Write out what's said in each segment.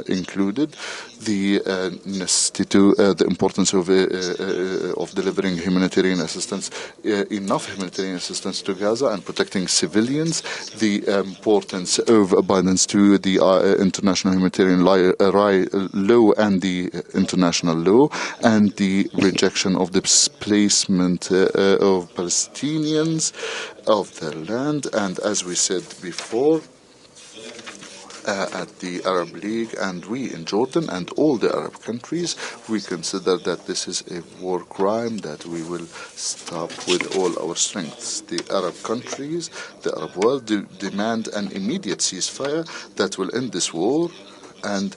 included the necessity to the importance of delivering humanitarian assistance, enough humanitarian assistance to Gaza and protecting civilians, the importance of abidance to the international humanitarian law and the international law, and the rejection of the displacement of Palestinians of their land. And as we said before, at the Arab League, and we in Jordan and all the Arab countries, we consider that this is a war crime that we will stop with all our strengths. The Arab countries, the Arab world demand an immediate ceasefire that will end this war and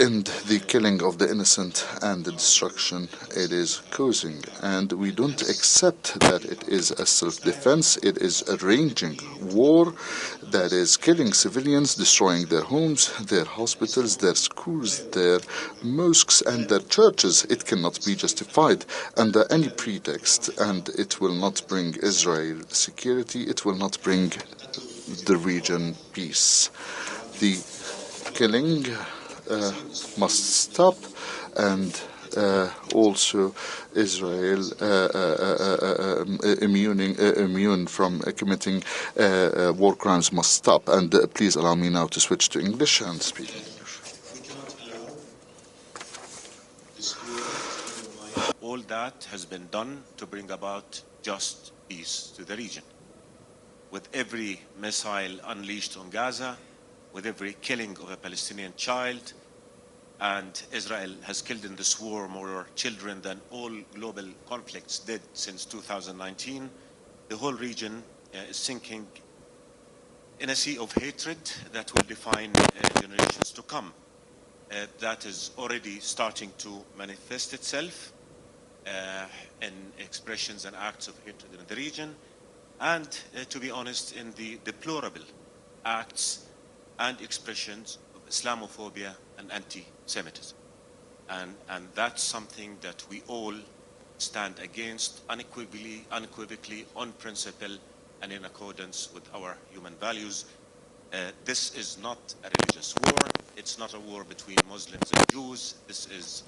end the killing of the innocent and the destruction it is causing. And we don't accept that it is a self-defense. It is a raging war that is killing civilians, destroying their homes, their hospitals, their schools, their mosques, and their churches. It cannot be justified under any pretext, and it will not bring Israel security. It will not bring the region peace. The killing must stop, and also Israel immune from committing war crimes must stop. And please allow me now to switch to English and speak English. All that has been done to bring about just peace to the region. With every missile unleashed on Gaza, with every killing of a Palestinian child, and Israel has killed in this war more children than all global conflicts did since 2019. The whole region is sinking in a sea of hatred that will define generations to come. That is already starting to manifest itself in expressions and acts of hatred in the region, and to be honest, in the deplorable acts and expressions of Islamophobia and anti-Semitism. And that's something that we all stand against unequivocally, on principle, and in accordance with our human values. This is not a religious war. It's not a war between Muslims and Jews. This is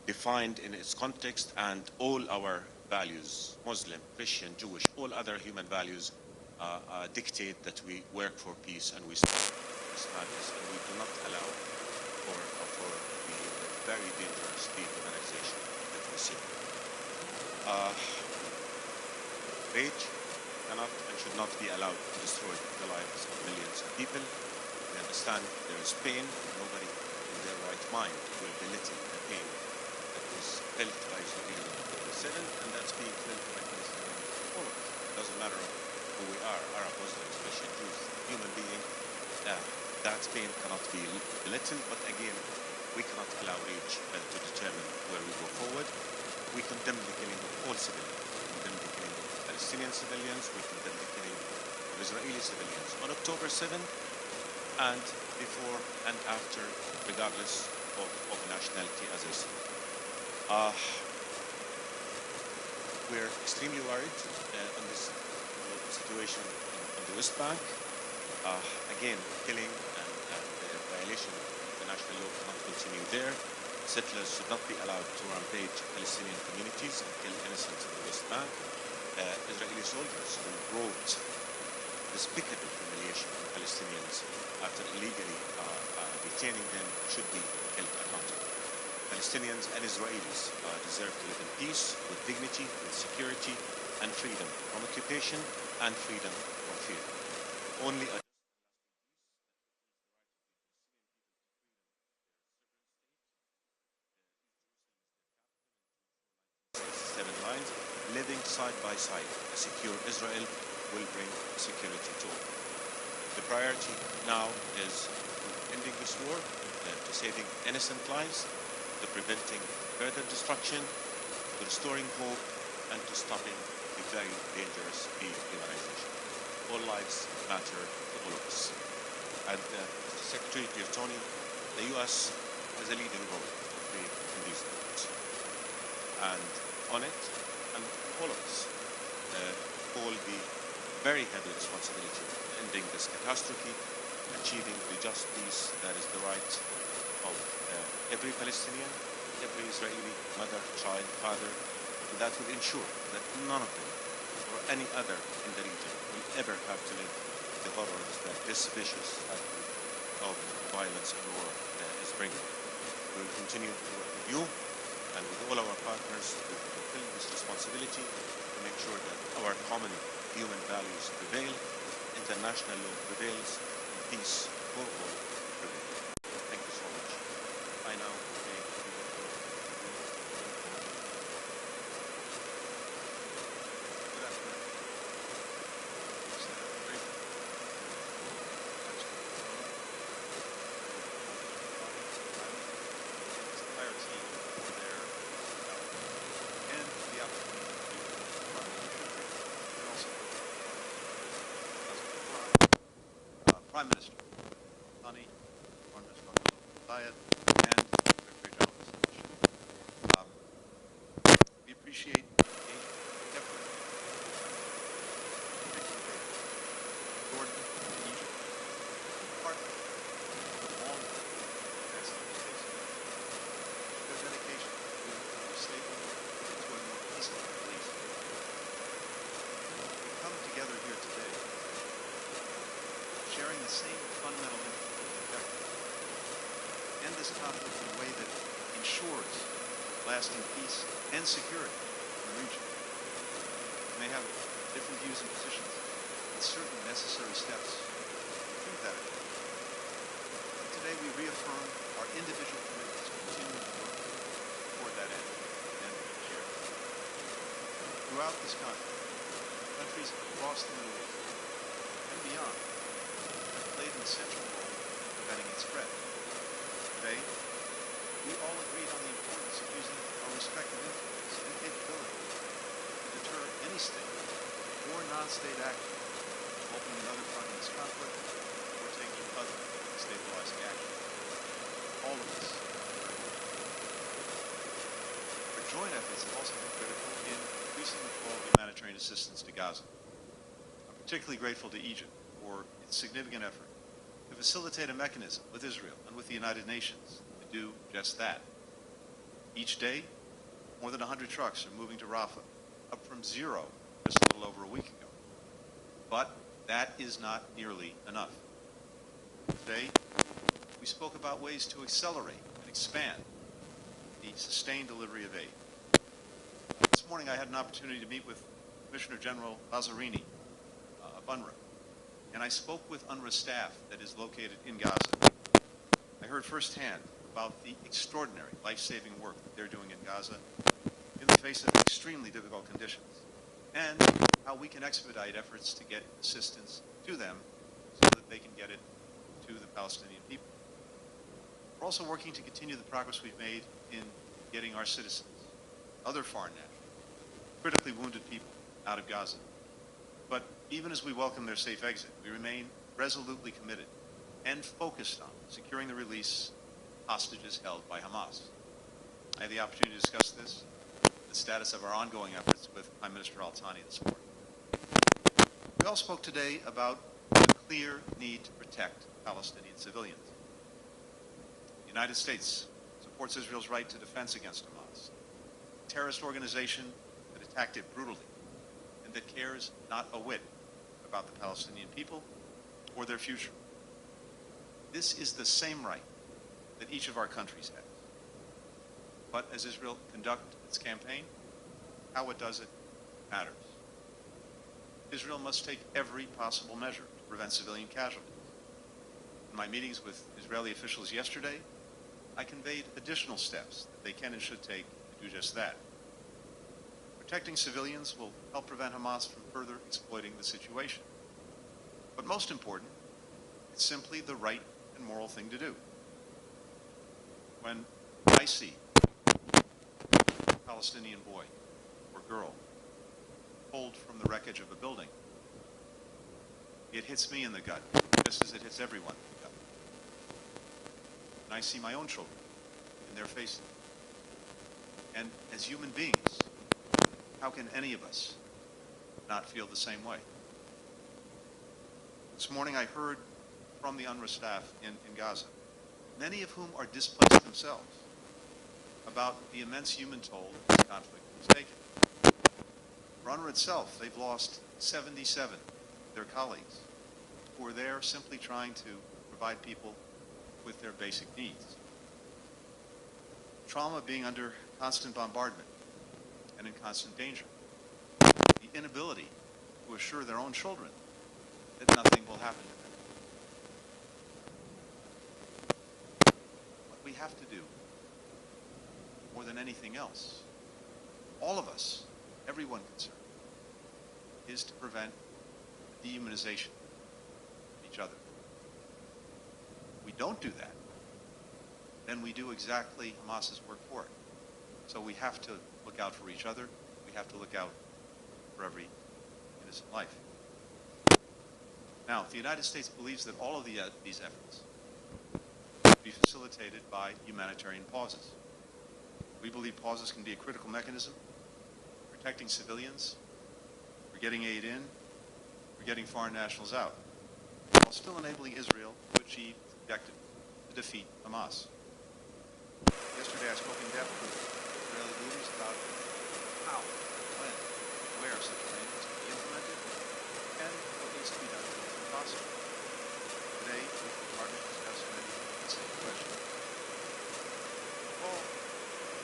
defined in its context, and all our values, Muslim, Christian, Jewish, all other human values dictate that we work for peace and we stand for madness, and we do not allow for the very dangerous dehumanization that we see. Rage cannot and should not be allowed to destroy the lives of millions of people. We understand there is pain. Nobody in their right mind will belittle the pain that was felt by Israel in 1947, and that's being felt by Palestinians. All of us. It doesn't matter who we are, Arab, Muslims, Christian, Jews, human being. That pain cannot be belittled, but again, we cannot allow rage to determine where we go forward. We condemn the killing of all civilians. We condemn the killing of Palestinian civilians. We condemn the killing of Israeli civilians on October 7th and before and after, regardless of nationality, as I said. We're extremely worried on this situation on the West Bank. Again, killing and violation of international law cannot continue there. Settlers should not be allowed to rampage Palestinian communities and kill innocents in the West Bank. Israeli soldiers who brought despicable humiliation to Palestinians after illegally detaining them should be held accountable. Palestinians and Israelis deserve to live in peace, with dignity, with security, and freedom from occupation and freedom from fear. Only a living side by side, a secure Israel will bring security to all. The priority now is ending this war, to saving innocent lives, to preventing further destruction, to restoring hope, and to stopping the very dangerous dehumanization. All lives matter to all of us. And Mr. Secretary, dear Tony, the U.S. has a leading role to play in these efforts. And on it, and all of us hold the very heavy responsibility of ending this catastrophe achieving the just peace that is the right of every Palestinian, every Israeli mother, child, father, and that will ensure that none of them or any other in the region will ever have to live the horrors that this vicious cycle of violence and war is bringing. We will continue to work with you and with all our partners to fulfill this responsibility to make sure that our common human values prevail, international law prevails, and peace for all prevails. Thank you so much. I now take the floor. Good afternoon. It's great. This entire team for their help and the opportunity to run the country and also Prime Minister Antony, Prime Minister Zayed, and Secretary General of the State. We appreciate the effort Jordan and Egypt, partly along with Estado de Estados Unidos, their dedication to a more stable and to a more peaceful Middle East. We come together here today sharing the same fundamental objective, end this conflict in a way that ensures lasting peace and security in the region. We may have different views and positions, but certainly necessary steps to achieve that end. Today we reaffirm our individual commitments to continue to work toward that end and share. Throughout this conflict, countries across the Middle East and beyond played an essential role in preventing its spread. Today, we all agreed on the importance of using our respective influence and capability to deter any state or non-state action involving another part in this conflict or taking other stabilizing action. All of this. Our joint efforts have also been critical in increasing the flow of humanitarian assistance to Gaza. I'm particularly grateful to Egypt for its significant effort to facilitate a mechanism with Israel and with the United Nations to do just that. Each day, more than 100 trucks are moving to Rafah, up from 0 just a little over a week ago. But that is not nearly enough. Today, we spoke about ways to accelerate and expand the sustained delivery of aid. This morning, I had an opportunity to meet with Commissioner General Lazzarini of UNRWA, and I spoke with UNRWA staff that is located in Gaza. I heard firsthand about the extraordinary life-saving work that they're doing in Gaza in the face of extremely difficult conditions, and how we can expedite efforts to get assistance to them so that they can get it to the Palestinian people. We're also working to continue the progress we've made in getting our citizens, other foreign nationals, critically wounded people out of Gaza. But even as we welcome their safe exit, we remain resolutely committed and focused on securing the release of hostages held by Hamas. I had the opportunity to discuss this, the status of our ongoing efforts with Prime Minister Antony this morning. We all spoke today about the clear need to protect Palestinian civilians. The United States supports Israel's right to defense against Hamas, a terrorist organization that attacked it brutally and that cares not a whit about the Palestinian people or their future. This is the same right that each of our countries has. But as Israel conducts its campaign, how it does it matters. Israel must take every possible measure to prevent civilian casualties. In my meetings with Israeli officials yesterday, I conveyed additional steps that they can and should take to do just that. Protecting civilians will help prevent Hamas from further exploiting the situation. But most important, it's simply the right and moral thing to do. When I see a Palestinian boy or girl pulled from the wreckage of a building, it hits me in the gut, just as it hits everyone in the gut. And I see my own children in their faces. And as human beings, how can any of us not feel the same way? This morning I heard from the UNRWA staff in Gaza, many of whom are displaced themselves, about the immense human toll this conflict has taken. For UNRWA itself, they've lost 77 of their colleagues who are there simply trying to provide people with their basic needs. Trauma being under constant bombardment and in constant danger. The inability to assure their own children that nothing will happen to them. What we have to do, more than anything else, all of us, everyone concerned, is to prevent the dehumanization of each other. If we don't do that, then we do exactly Hamas's work for it. So we have to look out for each other. We have to look out for every innocent life. Now, the United States believes that all of these efforts should be facilitated by humanitarian pauses. We believe pauses can be a critical mechanism for protecting civilians, for getting aid in, for getting foreign nationals out, while still enabling Israel to achieve its objective to defeat Hamas. Yesterday I spoke in depth with Israeli leaders about how, when, where such a plan is to be implemented, and what needs to be done to make it possible. Today, we are to discuss many of the same questions. We're all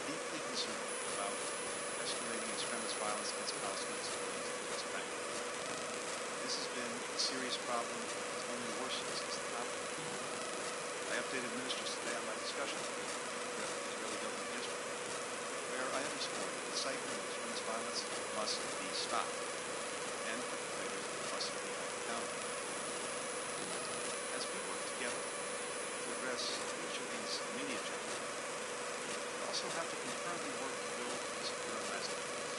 deeply concerned about escalating extremist violence against Palestinian civilians in the West Bank. This has been a serious problem that's only worsened since the conflict. I updated ministers today on my discussion with the Israeli government yesterday, where I underscored that incitement of extremist violence must be stopped, and perpetrators must be held accountable. As we work together to address each of these immediate challenges, we also have to concurrently work to build and secure lasting peace.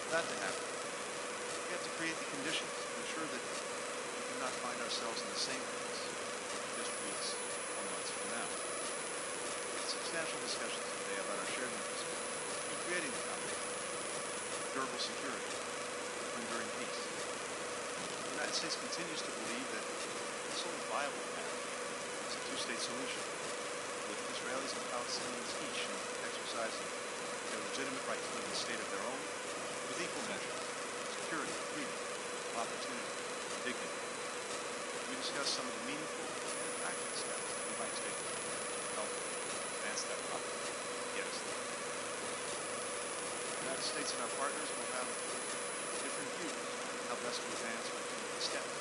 For that to happen, we have to create the conditions to ensure that we do not find ourselves in the same place just weeks or months from now. We had substantial discussions today about our shared interest in creating the foundation for durable security for enduring peace. The United States continues to believe that the sole viable path is a two-state solution, with Israelis and Palestinians each exercising their legitimate right to live in a state of their own with equal measures of security, freedom, opportunity, and dignity. We discussed some of the meaningful and practical steps that we might take to help advance that process and get us there. The United States and our partners will have different views on how best to advance or take these steps.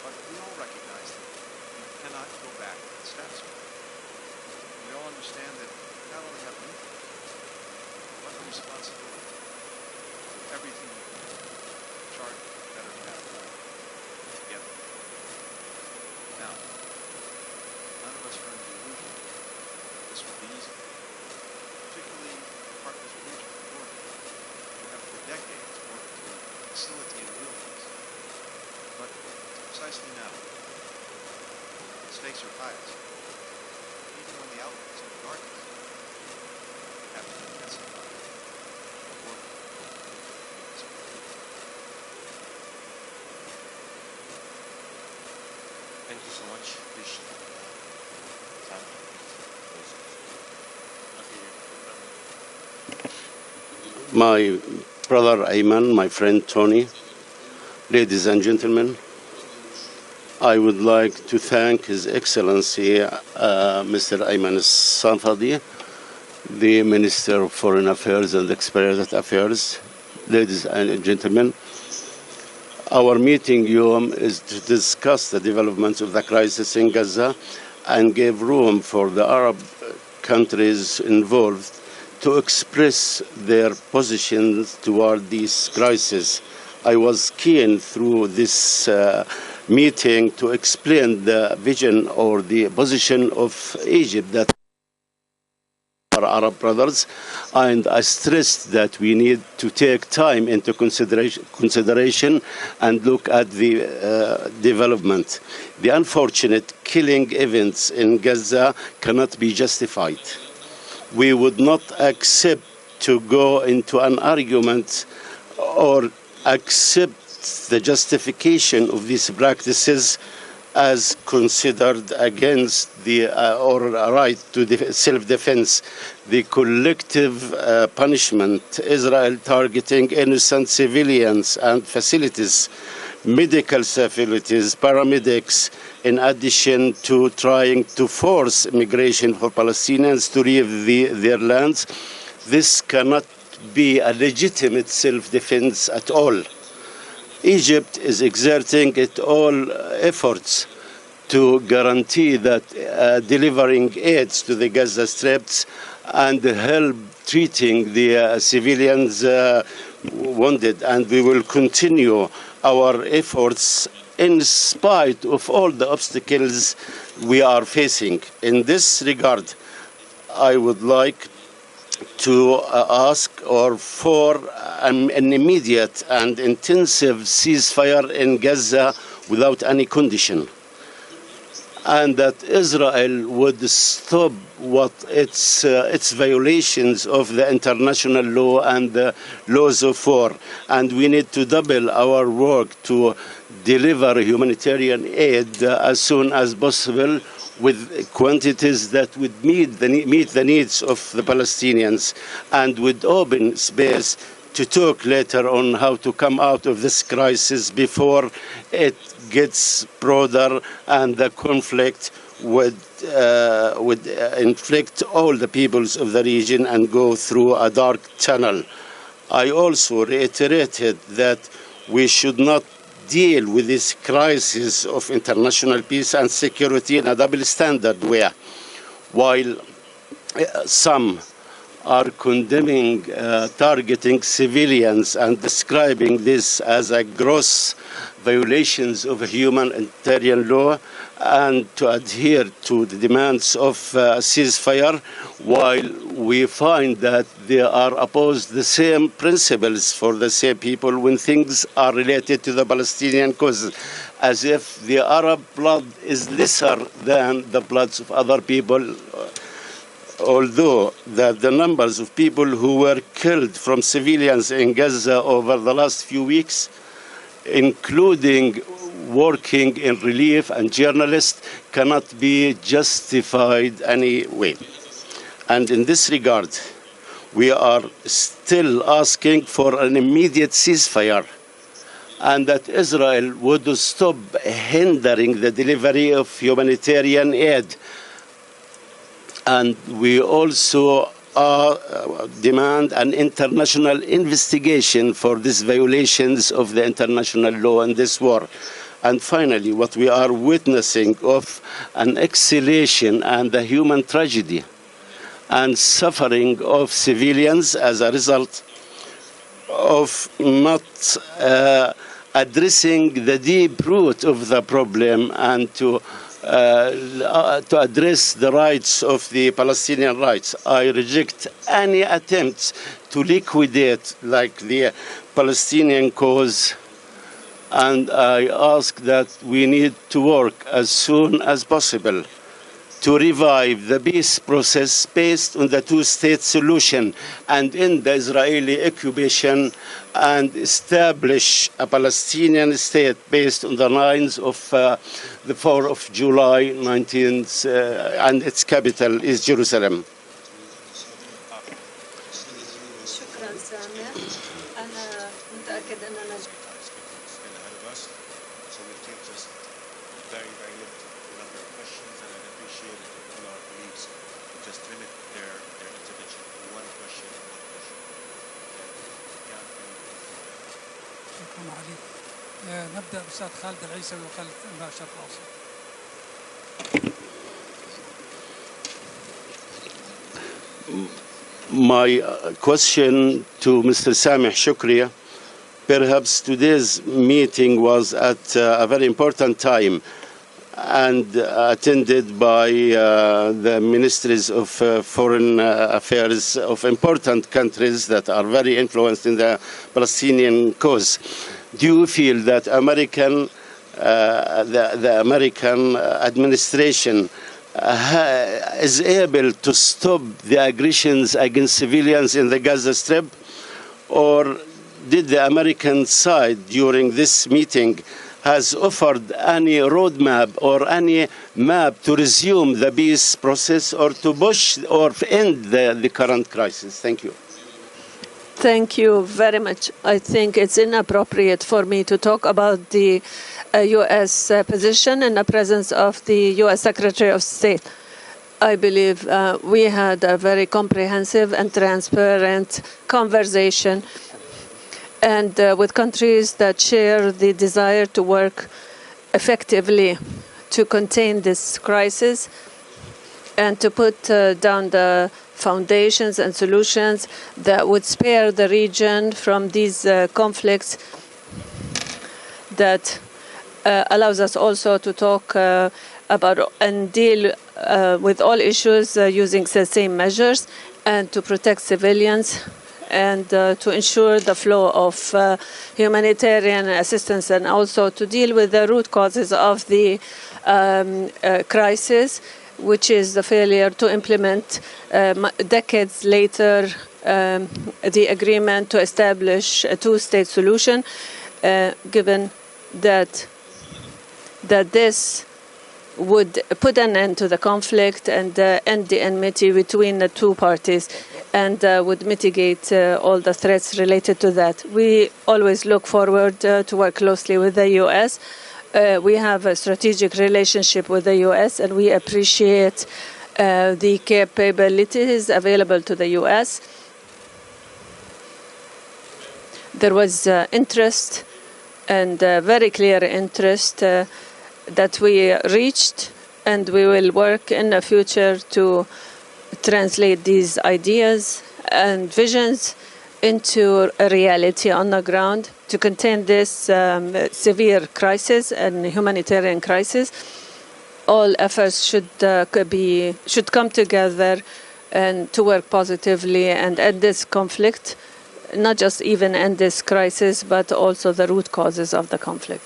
But we all recognize that we cannot go back to the status quo. We all understand that we not only have an interest, but a responsibility to do everything we can to chart a better path forward together. Now, none of us are under the illusion that this will be easy, particularly partners of region like Jordan, who have for decades worked to facilitate a real peace. But precisely now, the stakes are highest. Even when the outlook is in the darkest, we have to intensify our work. Thank you so much. My brother Ayman, my friend Tony, ladies and gentlemen, I would like to thank His Excellency Mr. Ayman Safadi, the Minister of Foreign Affairs and External Affairs. Ladies and gentlemen, our meeting is to discuss the developments of the crisis in Gaza and give room for the Arab countries involved to express their positions toward this crisis. I was keen through this meeting to explain the vision or the position of Egypt that our Arab brothers, and I stressed that we need to take time into consideration and look at the development. The unfortunate killing events in Gaza cannot be justified. We would not accept to go into an argument or accept the justification of these practices as considered against the or a right to self-defense, the collective punishment, Israel targeting innocent civilians and facilities, medical facilities, paramedics, in addition to trying to force immigration for Palestinians to leave their lands. This cannot be a legitimate self-defense at all. Egypt is exerting its all efforts to guarantee that delivering aids to the Gaza Strips and help treating the civilians wounded, and we will continue our efforts in spite of all the obstacles we are facing. In this regard, I would like to ask for an immediate and intensive ceasefire in Gaza without any condition, and that Israel would stop its violations of the international law and the laws of war. And we need to double our work to deliver humanitarian aid as soon as possible, with quantities that would meet the needs of the Palestinians, and with open space to talk later on how to come out of this crisis before it gets broader and the conflict would inflict all the peoples of the region and go through a dark tunnel. I also reiterated that we should not deal with this crisis of international peace and security in a double standard way. While some are condemning targeting civilians and describing this as a gross violations of humanitarian law, and to adhere to the demands of ceasefire, while we find that they are opposed the same principles for the same people when things are related to the Palestinian cause, as if the Arab blood is lesser than the bloods of other people, although the numbers of people who were killed from civilians in Gaza over the last few weeks, including working in relief and journalists, cannot be justified anyway. And in this regard, we are still asking for an immediate ceasefire, and that Israel would stop hindering the delivery of humanitarian aid. And we also demand an international investigation for these violations of the international law in this war. And finally, what we are witnessing of an escalation and a human tragedy and suffering of civilians as a result of not addressing the deep root of the problem and to address the rights of the Palestinian rights. I reject any attempts to liquidate like the Palestinian cause, and I ask that we need to work as soon as possible to revive the peace process based on the two-state solution and end the Israeli occupation, and establish a Palestinian state based on the lines of the 4th of July 19th, and its capital is Jerusalem. شكرا سامح. أنا متأكد أننا still ahead of us, so we'll take just very, very limited number of questions, and I'd appreciate it if all our colleagues just limit their intervention to one question and one question. شكرا علي. نبدأ بأستاذ خالد العيسوي وخالد الشرق الأوسط. My question to Mr. Sameh Shoukry, perhaps today's meeting was at a very important time and attended by the ministries of foreign affairs of important countries that are very influenced in the Palestinian cause. Do you feel that the American administration is able to stop the aggressions against civilians in the Gaza Strip, or did the American side during this meeting has offered any roadmap or any map to resume the peace process or to push or end the current crisis? Thank you. Thank you very much. I think it's inappropriate for me to talk about the U.S. Position in the presence of the U.S. Secretary of State. I believe we had a very comprehensive and transparent conversation, and with countries that share the desire to work effectively to contain this crisis and to put down the foundations and solutions that would spare the region from these conflicts, that allows us also to talk about and deal with all issues using the same measures, and to protect civilians, and to ensure the flow of humanitarian assistance, and also to deal with the root causes of the crisis, which is the failure to implement decades later the agreement to establish a two-state solution, given that this would put an end to the conflict and end the enmity between the two parties, and would mitigate all the threats related to that. We always look forward to work closely with the U.S. We have a strategic relationship with the U.S., and we appreciate the capabilities available to the U.S. There was interest, and very clear interest, that we reached, and we will work in the future to translate these ideas and visions into a reality on the ground to contain this severe crisis and humanitarian crisis. All efforts should come together and to work positively and end this conflict, not just even end this crisis, but also the root causes of the conflict.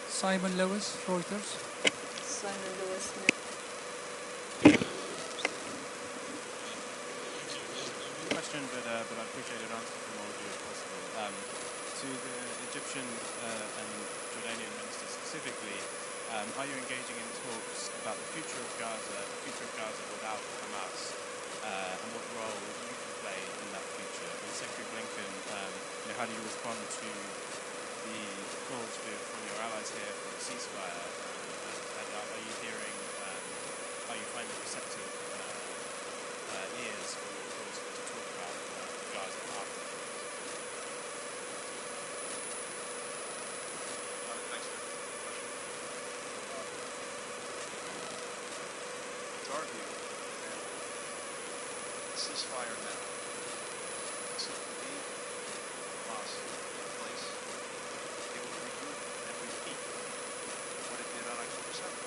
Simon Lewis, Reuters. Simon Lewis. Question, but I appreciate an answer from all of you if possible. To the Egyptian and Jordanian ministers specifically, are you engaging in talks about the future of Gaza without Hamas, and what role you can play in that future? And Secretary Blinken, how do you respond to the calls from your allies here for a ceasefire? And are you hearing, are you finding receptive ears for your calls to talk about Gaza after? Thanks for the question. It's our view that the ceasefire now is to leave Hamas in place. It will regroup and repeat what it did on October 7th.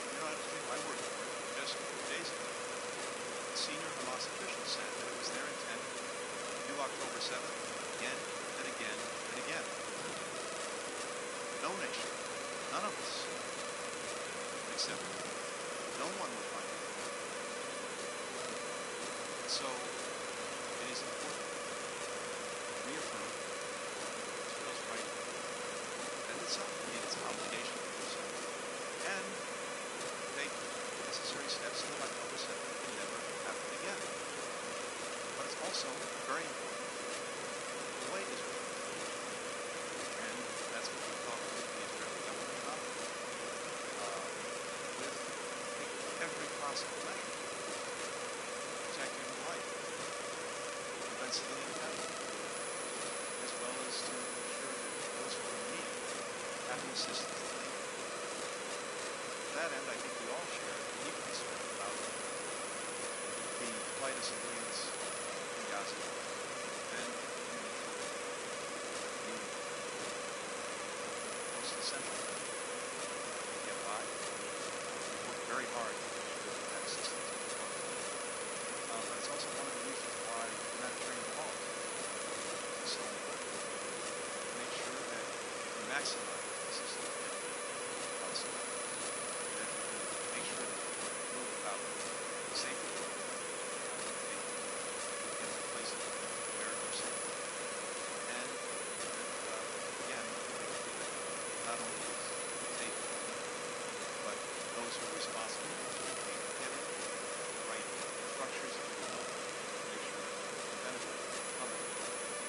You don't have to take my word for it. Just 2 days ago, senior Hamas officials said that it was their intent to do October 7th again and again and again. No nation, none of us, except no one will find it. So it is important to reaffirm Israel's right to defend itself, it's an obligation to do so, and take necessary steps so that October 7th can never happen again. But it's also very important to delay Israel. And that's what we talked with the Israeli government about, with taking every possible measure to protect human life, prevent civilian casualties, as well as to ensure that those who are in need have the assistance that they need. To that end, I think we all share a deep concern about the plight of civilians in Gaza and the most essential to get by. We work very hard to ensure that that assistance is responsible. But it's also one of the reasons why humanitarian law is so important. To make sure that we maximize the assistance we get possible. That we make sure that we move about safely. Get to places where they're safe. responsible for getting the right structures and people to make sure that we can benefit from it.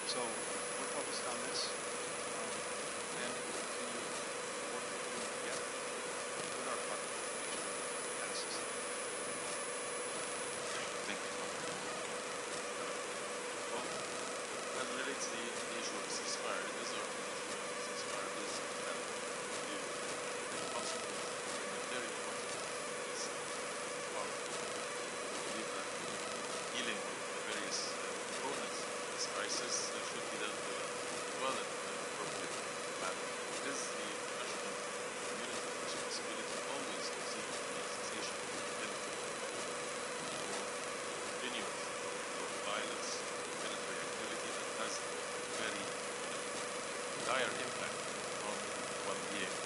So we're focused on this, and we'll continue working together with our partners to make sure that that assistance. Thank you. Well, as it relates to the issue of ceasefire, it is our position that the ceasefire is that the possible very important is part of it. We believe that healing of the various components of this crisis should be dealt with as well in an appropriate manner. It is the international community's responsibility always to seek the cessation of hostility, continuance of violence, military activity that has very dire impact on the well-being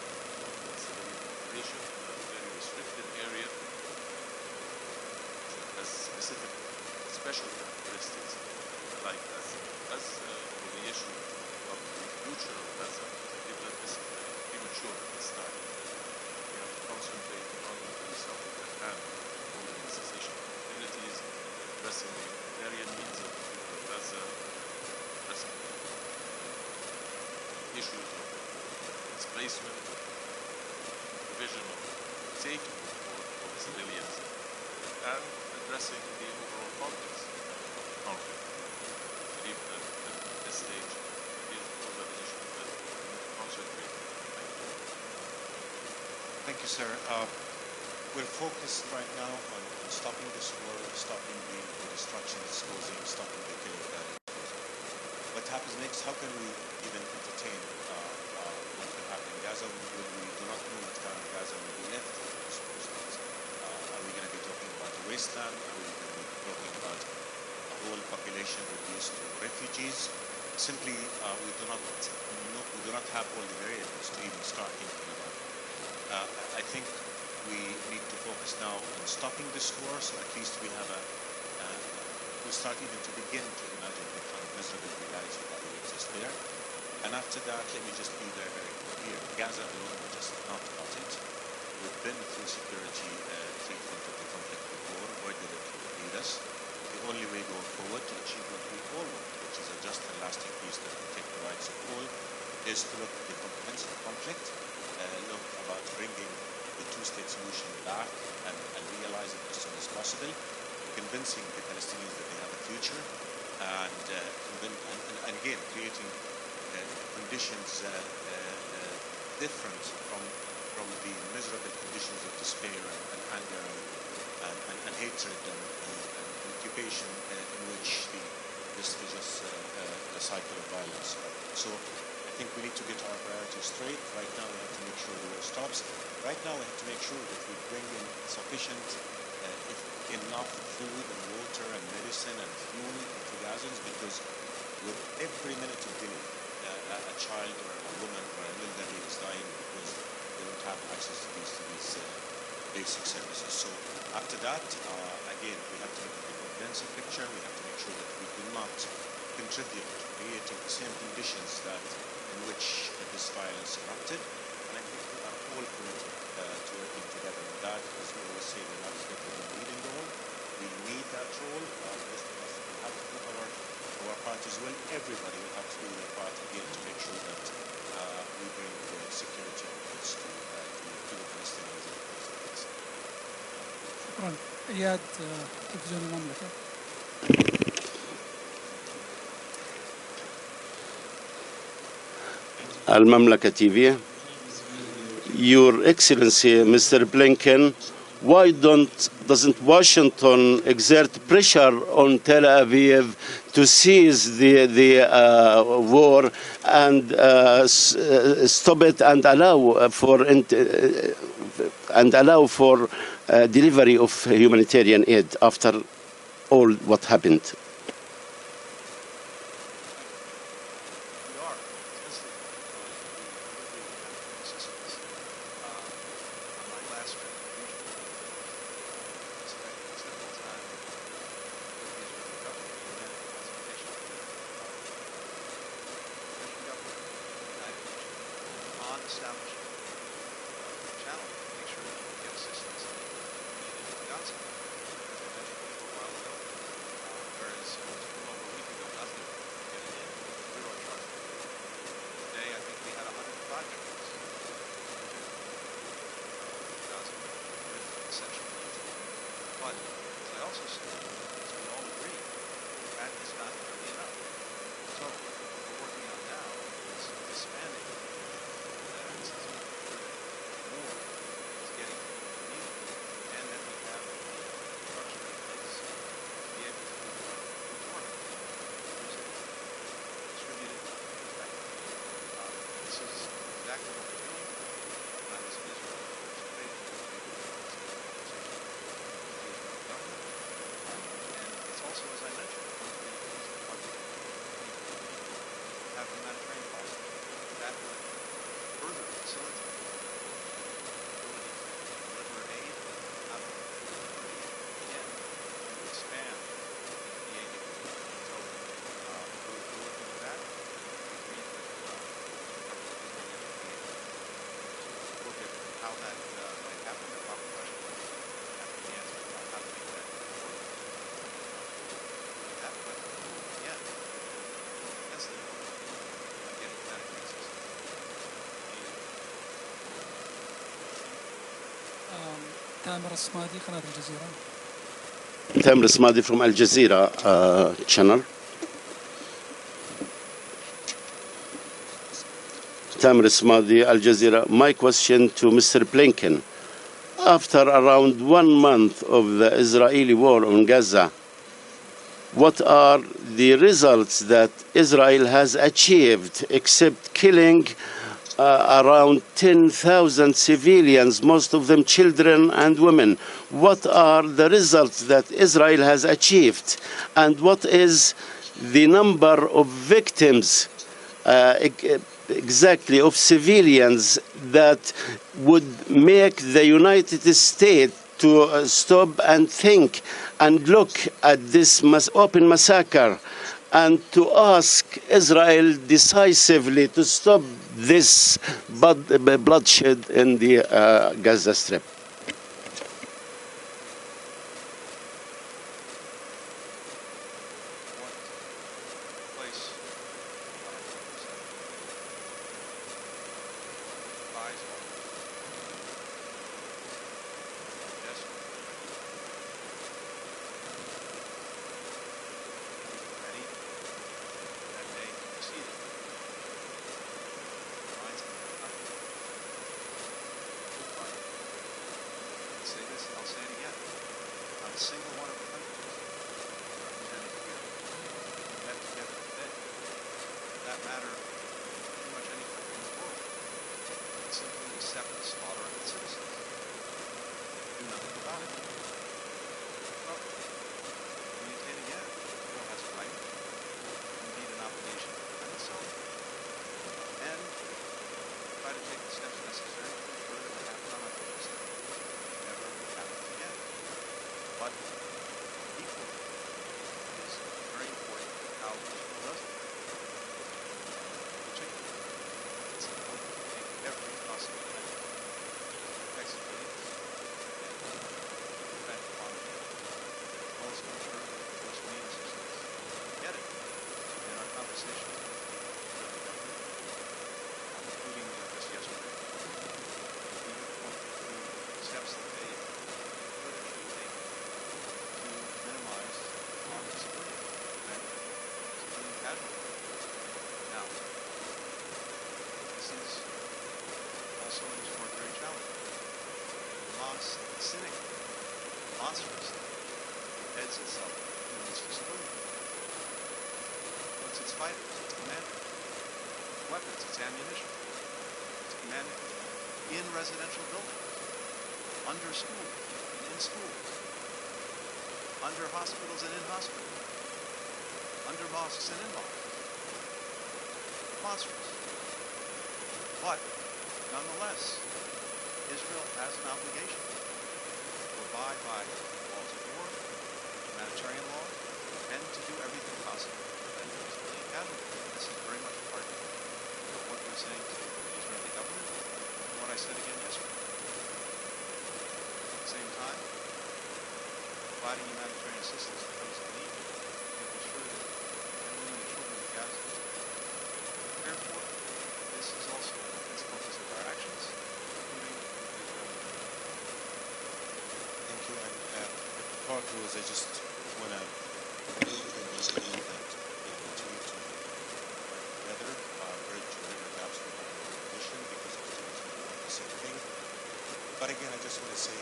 of the civilian population in a very restricted area that has specific special characteristics like Gaza. As for the issue of the future of Gaza, I believe that this is very premature at this time. We have to concentrate on the subject at hand, holding the cessation of hostilities, addressing the humanitarian needs of the people of Gaza, addressing the issues of displacement, provision of safety for civilians, and addressing the overall context of the conflict. I believe that at this stage, those are the issues that we need to concentrate on. Thank you, sir. We're focused right now on stopping this war, stopping the destruction that's causing, stopping the killing. What happens next? How can we even entertain what will happen in Gaza when we do not know what kind of Gaza will be left? Are we going to be talking about a wasteland? Are we going to be talking about a whole population reduced to refugees? Simply, we do not have all the variables to even start thinking about it. I think we need to focus now on stopping this war, so at least we have we start even to begin to imagine the kind of miserable reality that will exist there. And after that, let me just be very, very clear. Gaza alone is just not about it. We've been through security treatment of the conflict before. Where did it lead us? The only way going forward to achieve what we all want, which is a just and lasting peace that will protect the rights of all, is to look at the comprehensive conflict, look about bringing the two-state solution back and realize it as soon as possible, convincing the Palestinians that they have a future, and again, creating conditions different from the miserable conditions of despair and anger and hatred and occupation in which this is just a cycle of violence. So I think we need to get our priorities straight. Right now we have to make sure the war stops. Right now we have to make sure that we bring in sufficient, enough food and water and medicine and fuel to Gazans, because with every minute of delay, a child or a woman or an elderly is dying because they don't have access to these basic services. So after that, again, we have to look at the comprehensive picture. We have to make sure that we do not contribute to creating the same conditions in which this violence erupted. And I think we are all committed to working together on that. As we always say, the United States is a leading role. We need that role. Most of us will have to do our part as well. Everybody will have to do their part again to make sure that we bring security and peace to the Palestinians and the Palestinians. شكرا. إياد تلفزيون المملكة. Al-Mamlaka TV. Your Excellency, Mr. Blinken, why doesn't Washington exert pressure on Tel Aviv to cease the war and stop it and allow for delivery of humanitarian aid after all what happened? Establishing a channel to make sure that we get assistance But as I also said, as we all agree, that is not nearly enough. So what we're working on now is expanding that access, making sure that more is getting to what we need, and that we have the infrastructure in place to be able to absorb it, use it, distribute it effectively. This is exactly what we're doing. When I was in Israel, I participated in the conversation with the Israeli government. And it's also, as I mentioned, one of the things that Congress have humanitarian policy. That would further facilitate the ability to deliver aid, not only deliver aid, again, to expand the aid. So we're working with that. We agreed that the government of Israel yesterday look at how that might happen. The proper question have to be answered about how to make that work. Doing that, but again, immensely important on getting humanitarian assistance. تامر الصمادي قناة الجزيرة. Tamr Smadi from Al Jazeera channel. Tamr Smadi, Al Jazeera. My question to Mr. Blinken. After around 1 month of the Israeli war on Gaza, what are the results that Israel has achieved except killing around 10,000 civilians, most of them children and women? What are the results that Israel has achieved? And what is the number of victims exactly of civilians that would make the United States to stop and think and look at this open massacre and to ask Israel decisively to stop this bloodshed in the Gaza Strip? Residential buildings, under schools and in schools, under hospitals and in hospitals, under mosques and in mosques. Monstrous. But, nonetheless, Israel has an obligation to abide by laws of war, humanitarian law, and to do everything possible to prevent civilian casualties. This is very much part of what we're saying to the Israeli government. What I said again yesterday. At the same time, providing humanitarian assistance to those in need, making sure that men, women, and children in Gaza are cared for. This is also the focus of our actions, including with the Israeli government. Thank you. And start with, I just want to say that we continue to work together, bridge whatever gaps we have in our position, because ultimately we want the same thing. But again, I just want to say,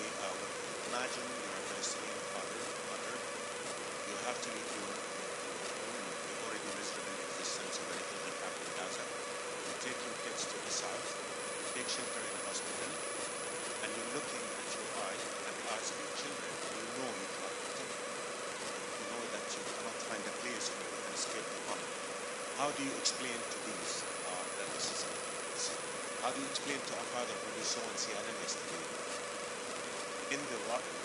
imagine you're a Palestinian father, mother, you have to leave your home, your already miserable existence of a refugee camp in Gaza. You take your kids to the south, you take shelter in a hospital, and you're looking at your eye and ask your children, you know you cannot protect them. You know that you cannot find a place where you can escape the bomb. How do you explain to these that this is happens? How do you explain to a father who we saw on CNN yesterday in the rubble,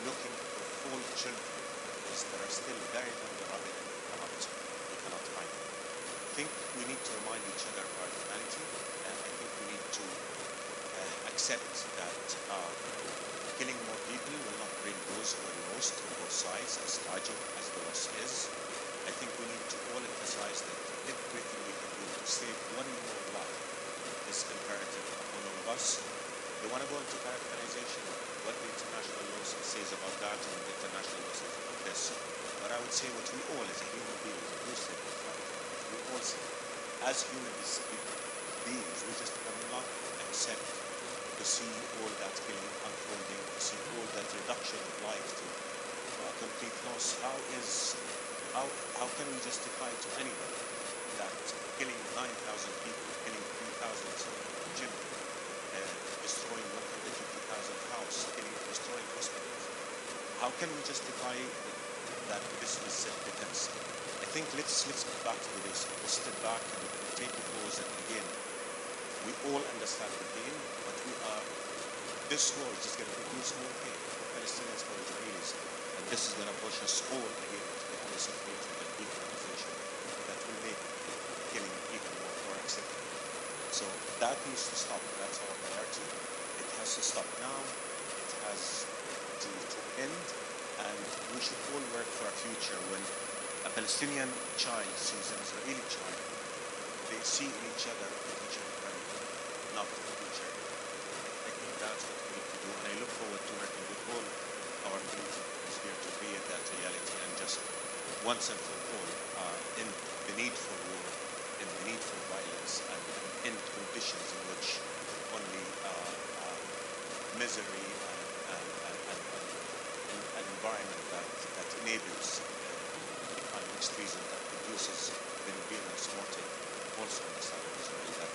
looking for 4 children that are still buried in the rubble and you cannot find them? I think we need to remind each other of our humanity, and I think we need to accept that killing more people will not bring those who are lost on both sides, as tragic as the loss is. I think we need to all emphasize that everything we can do to save one more life is imperative upon all of us. They want to go into characterization of what the international law says about that and the international law says about this. But I would say what we all, as a human being, you said, we all say, as human beings, we just cannot accept to see all that killing unfolding, to see all that reduction of life to complete loss. How can we justify to anybody that killing 9,000 people, killing 3,000 children, destroying 150,000 houses, destroying hospitals? How can we justify that this was self-defense? I think let's go back to the basics. Let's step back and take a pause. And again, we all understand the pain, but this war is just going to produce more pain for Palestinians, for Israelis, and this is going to push us all again to the abyss of hatred and dehumanization that will make killing even more acceptable. So that needs to stop. That's our priority. It has to stop now. It has to end, and we should all work for a future when a Palestinian child sees an Israeli child. They see in each other a future friend, not a future. I think that's what we need to do, and I look forward to working with all our community members here to create that reality and just once and for all end the need for war and the need for violence and end conditions in which only misery and an environment that enables violent extremism that produces Venezuelans wanted also on the side of Israel that